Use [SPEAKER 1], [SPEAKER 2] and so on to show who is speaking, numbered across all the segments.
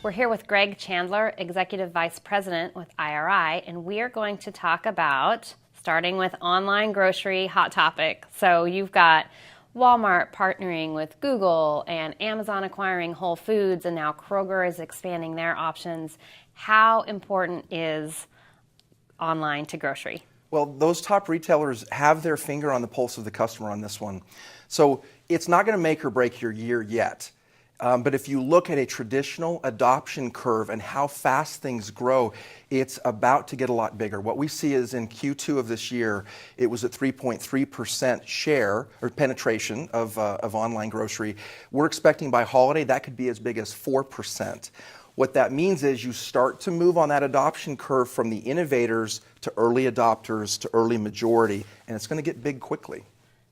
[SPEAKER 1] We're here with Greg Chandler, Executive Vice President with IRI, and we are going to talk about, starting with online grocery hot topic. So you've got Walmart partnering with Google and Amazon acquiring Whole Foods, and now Kroger is expanding their options. How important is online to grocery?
[SPEAKER 2] Well, those top retailers have their finger on the pulse of the customer on this one. So it's not going to make or break your year yet. But if you look at a traditional adoption curve and how fast things grow, it's about to get a lot bigger. What we see is in Q2 of this year, it was at 3.3% share or penetration of online grocery. We're expecting by holiday that could be as big as 4%. What that means is you start to move on that adoption curve from the innovators to early adopters to early majority, and it's going to get big quickly.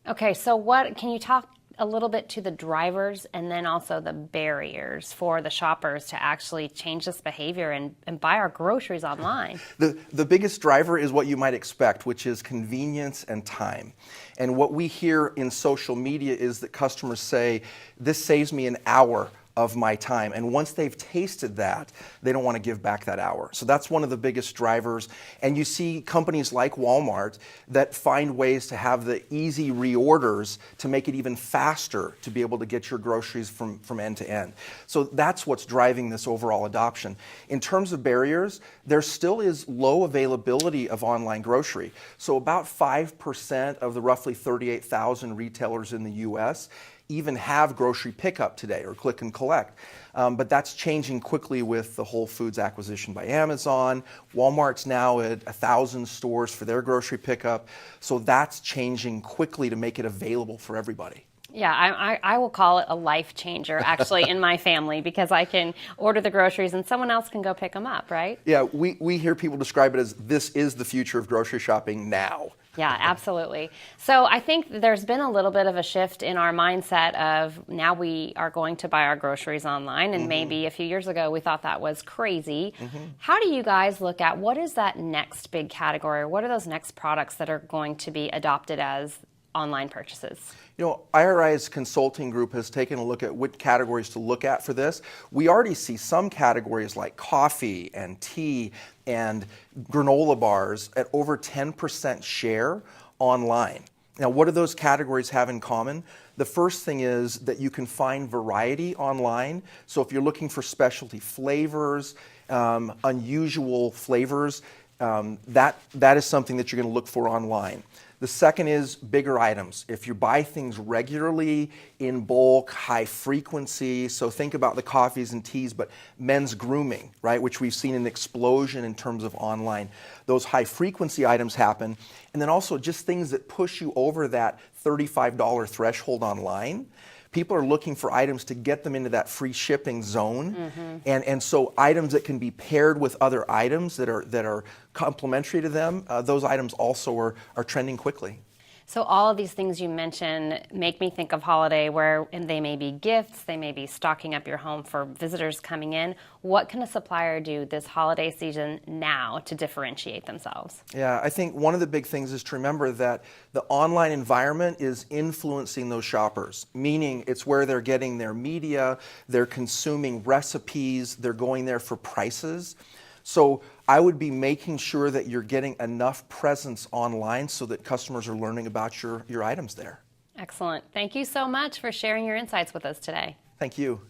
[SPEAKER 1] Okay, so can you talk a little bit to the drivers and then also the barriers for the shoppers to actually change this behavior and buy our groceries online?
[SPEAKER 2] The biggest driver is what you might expect, which is convenience and time. And what we hear in social media is that customers say, this saves me an hour of my time. And once they've tasted that, they don't want to give back that hour. So that's one of the biggest drivers. And you see companies like Walmart that find ways to have the easy reorders to make it even faster to be able to get your groceries from end to end. So that's what's driving this overall adoption. In terms of barriers, there still is low availability of online grocery. So about 5% of the roughly 38,000 retailers in the US even have grocery pickup today or click and collect. But that's changing quickly with the Whole Foods acquisition by Amazon. Walmart's now at 1,000 stores for their grocery pickup. So that's changing quickly to make it available for everybody.
[SPEAKER 1] Yeah, I will call it a life changer, actually, in my family, because I can order the groceries and someone else can go pick them up, right?
[SPEAKER 2] Yeah, we hear people describe it as this is the future of grocery shopping now.
[SPEAKER 1] Yeah, absolutely. So I think there's been a little bit of a shift in our mindset of now we are going to buy our groceries online, and maybe a few years ago we thought that was crazy. How do you guys look at what is that next big category? What are those next products that are going to be adopted as online purchases?
[SPEAKER 2] You know, IRI's consulting group has taken a look at what categories to look at for this. We already see some categories like coffee and tea and granola bars at over 10% share online. Now, what do those categories have in common? The first thing is that you can find variety online. So if you're looking for specialty flavors, unusual flavors, that is something that you're going to look for online. The second is bigger items. If you buy things regularly, in bulk, high frequency, so think about the coffees and teas, but men's grooming, right, which we've seen an explosion in terms of online. Those high frequency items happen. And then also just things that push you over that $35 threshold online. People are looking for items to get them into that free shipping zone. And so items that can be paired with other items that are complementary to them, those items also are trending quickly.
[SPEAKER 1] So all of these things you mentioned make me think of holiday where they may be gifts, they may be stocking up your home for visitors coming in. What can a supplier do this holiday season now to differentiate themselves?
[SPEAKER 2] Yeah, I think one of the big things is to remember that the online environment is influencing those shoppers, meaning it's where they're getting their media, they're consuming recipes, they're going there for prices. So I would be making sure that you're getting enough presence online so that customers are learning about your items there.
[SPEAKER 1] Excellent. Thank you so much for sharing your insights with us today.
[SPEAKER 2] Thank you.